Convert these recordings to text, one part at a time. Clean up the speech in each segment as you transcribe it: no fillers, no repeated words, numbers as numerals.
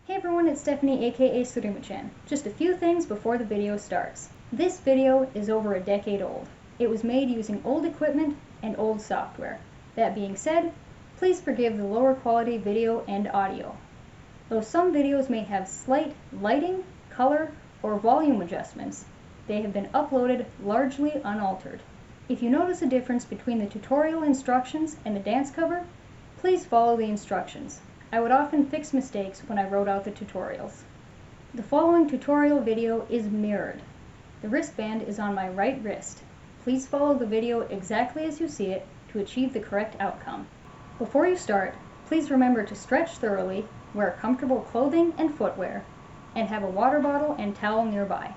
Hey everyone, it's Stephanie aka Surimuchan. Just a few things before the video starts. This video is over a decade old. It was made using old equipment and old software. That being said, please forgive the lower quality video and audio. Though some videos may have slight lighting, color, or volume adjustments, they have been uploaded largely unaltered. If you notice a difference between the tutorial instructions and the dance cover, please follow the instructions. I would often fix mistakes when I wrote out the tutorials. The following tutorial video is mirrored. The wristband is on my right wrist. Please follow the video exactly as you see it to achieve the correct outcome. Before you start, please remember to stretch thoroughly, wear comfortable clothing and footwear, and have a water bottle and towel nearby.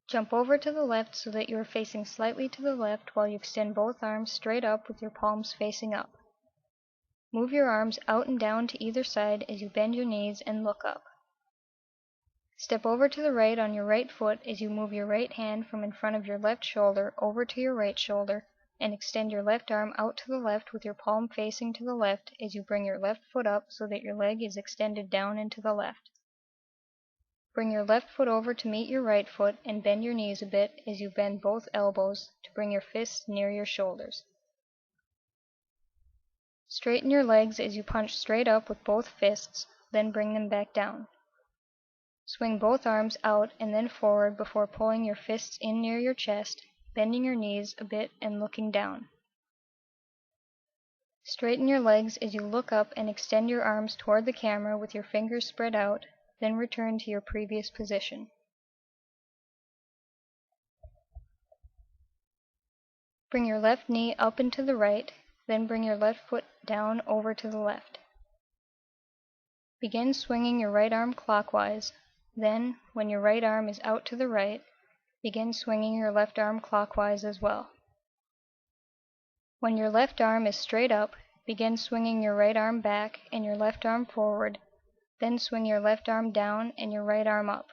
Jump over to the left so that you are facing slightly to the left while you extend both arms straight up with your palms facing up. Move your arms out and down to either side as you bend your knees and look up. Step over to the right on your right foot as you move your right hand from in front of your left shoulder over to your right shoulder and extend your left arm out to the left with your palm facing to the left as you bring your left foot up so that your leg is extended down and to the left. Bring your left foot over to meet your right foot and bend your knees a bit as you bend both elbows to bring your fists near your shoulders. Straighten your legs as you punch straight up with both fists, then bring them back down. Swing both arms out and then forward before pulling your fists in near your chest, bending your knees a bit and looking down. Straighten your legs as you look up and extend your arms toward the camera with your fingers spread out, then return to your previous position. Bring your left knee up and to the right, then bring your left foot down over to the left. Begin swinging your right arm clockwise, then, when your right arm is out to the right, begin swinging your left arm clockwise as well. When your left arm is straight up, begin swinging your right arm back and your left arm forward, then swing your left arm down and your right arm up.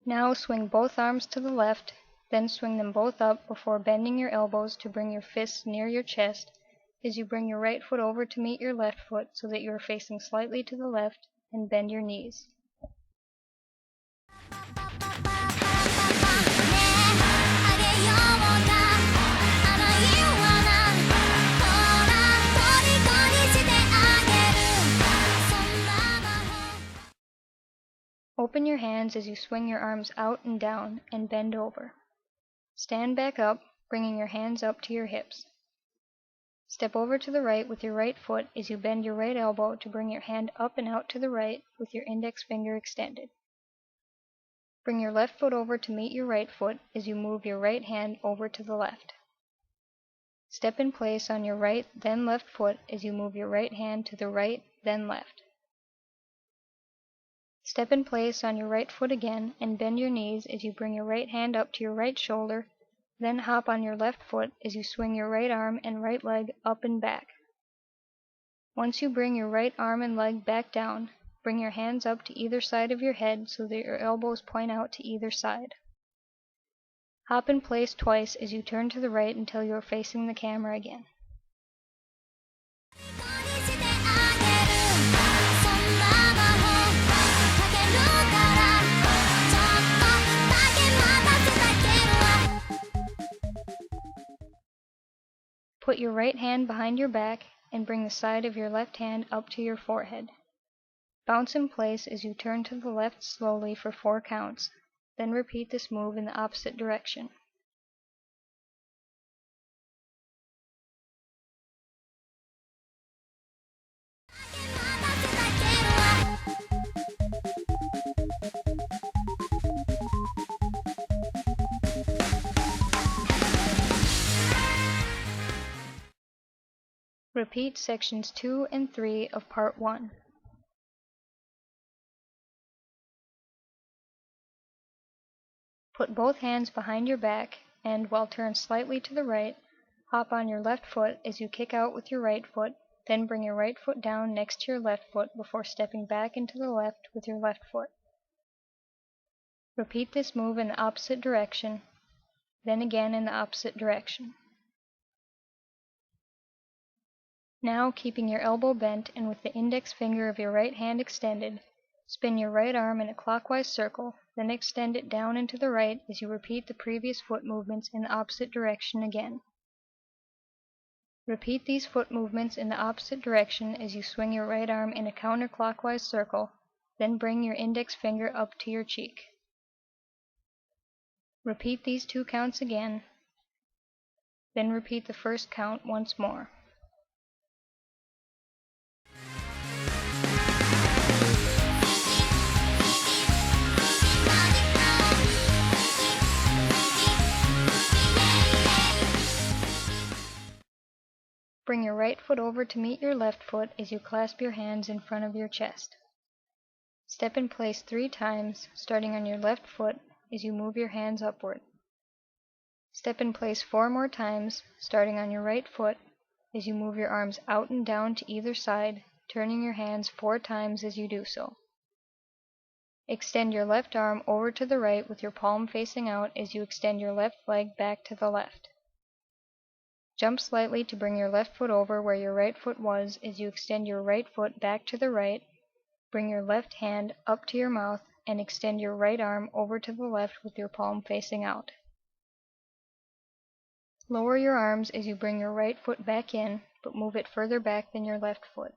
Now swing both arms to the left, then swing them both up before bending your elbows to bring your fists near your chest as you bring your right foot over to meet your left foot so that you are facing slightly to the left and bend your knees. Open your hands as you swing your arms out and down and bend over. Stand back up, bringing your hands up to your hips. Step over to the right with your right foot as you bend your right elbow to bring your hand up and out to the right with your index finger extended. Bring your left foot over to meet your right foot as you move your right hand over to the left. Step in place on your right, then left foot as you move your right hand to the right, then left. Step in place on your right foot again and bend your knees as you bring your right hand up to your right shoulder, then hop on your left foot as you swing your right arm and right leg up and back. Once you bring your right arm and leg back down, bring your hands up to either side of your head so that your elbows point out to either side. Hop in place twice as you turn to the right until you are facing the camera again. Put your right hand behind your back and bring the side of your left hand up to your forehead. Bounce in place as you turn to the left slowly for 4 counts, then repeat this move in the opposite direction. Repeat sections 2 and 3 of part 1. Put both hands behind your back and, while turned slightly to the right, hop on your left foot as you kick out with your right foot, then bring your right foot down next to your left foot before stepping back into the left with your left foot. Repeat this move in the opposite direction, then again in the opposite direction. Now, keeping your elbow bent and with the index finger of your right hand extended, spin your right arm in a clockwise circle, then extend it down and to the right as you repeat the previous foot movements in the opposite direction again. Repeat these foot movements in the opposite direction as you swing your right arm in a counterclockwise circle, then bring your index finger up to your cheek. Repeat these 2 counts again, then repeat the first count once more. Bring your right foot over to meet your left foot as you clasp your hands in front of your chest. Step in place 3 times, starting on your left foot as you move your hands upward. Step in place 4 more times, starting on your right foot as you move your arms out and down to either side, turning your hands 4 times as you do so. Extend your left arm over to the right with your palm facing out as you extend your left leg back to the left. Jump slightly to bring your left foot over where your right foot was as you extend your right foot back to the right, bring your left hand up to your mouth, and extend your right arm over to the left with your palm facing out. Lower your arms as you bring your right foot back in, but move it further back than your left foot.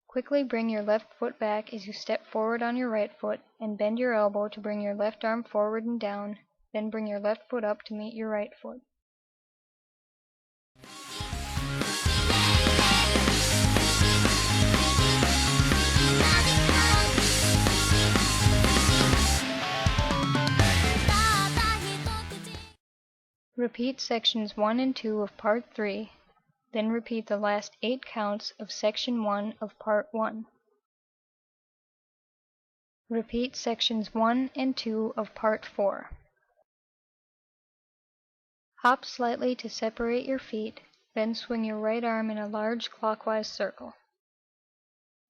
Quickly bring your left foot back as you step forward on your right foot, and bend your elbow to bring your left arm forward and down, then bring your left foot up to meet your right foot. Repeat sections 1 and 2 of part 3, then repeat the last 8 counts of section 1 of part 1. Repeat sections 1 and 2 of part 4. Hop slightly to separate your feet, then swing your right arm in a large clockwise circle.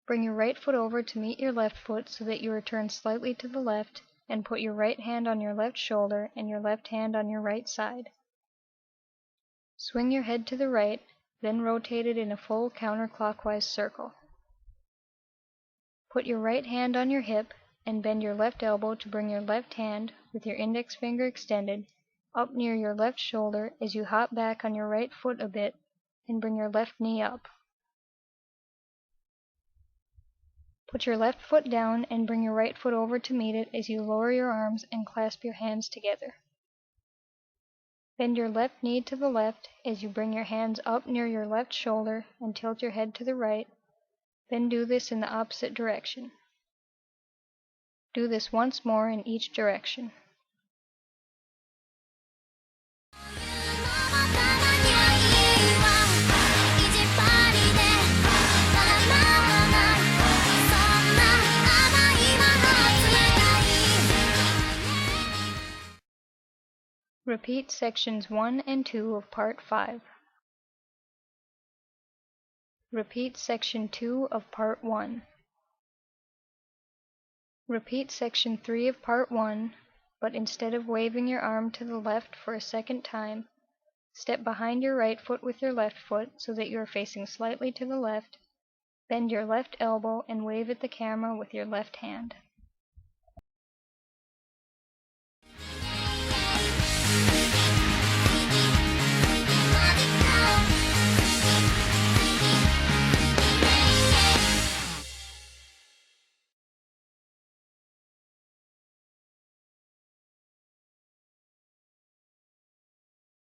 Bring your right foot over to meet your left foot so that you are turned slightly to the left, and put your right hand on your left shoulder and your left hand on your right side. Swing your head to the right, then rotate it in a full counterclockwise circle. Put your right hand on your hip and bend your left elbow to bring your left hand, with your index finger extended, up near your left shoulder as you hop back on your right foot a bit and bring your left knee up. Put your left foot down and bring your right foot over to meet it as you lower your arms and clasp your hands together. Bend your left knee to the left as you bring your hands up near your left shoulder and tilt your head to the right, then do this in the opposite direction. Do this once more in each direction. Repeat sections 1 and 2 of part 5. Repeat section 2 of part 1. Repeat section 3 of part 1, but instead of waving your arm to the left for a second time, step behind your right foot with your left foot so that you are facing slightly to the left, bend your left elbow and wave at the camera with your left hand.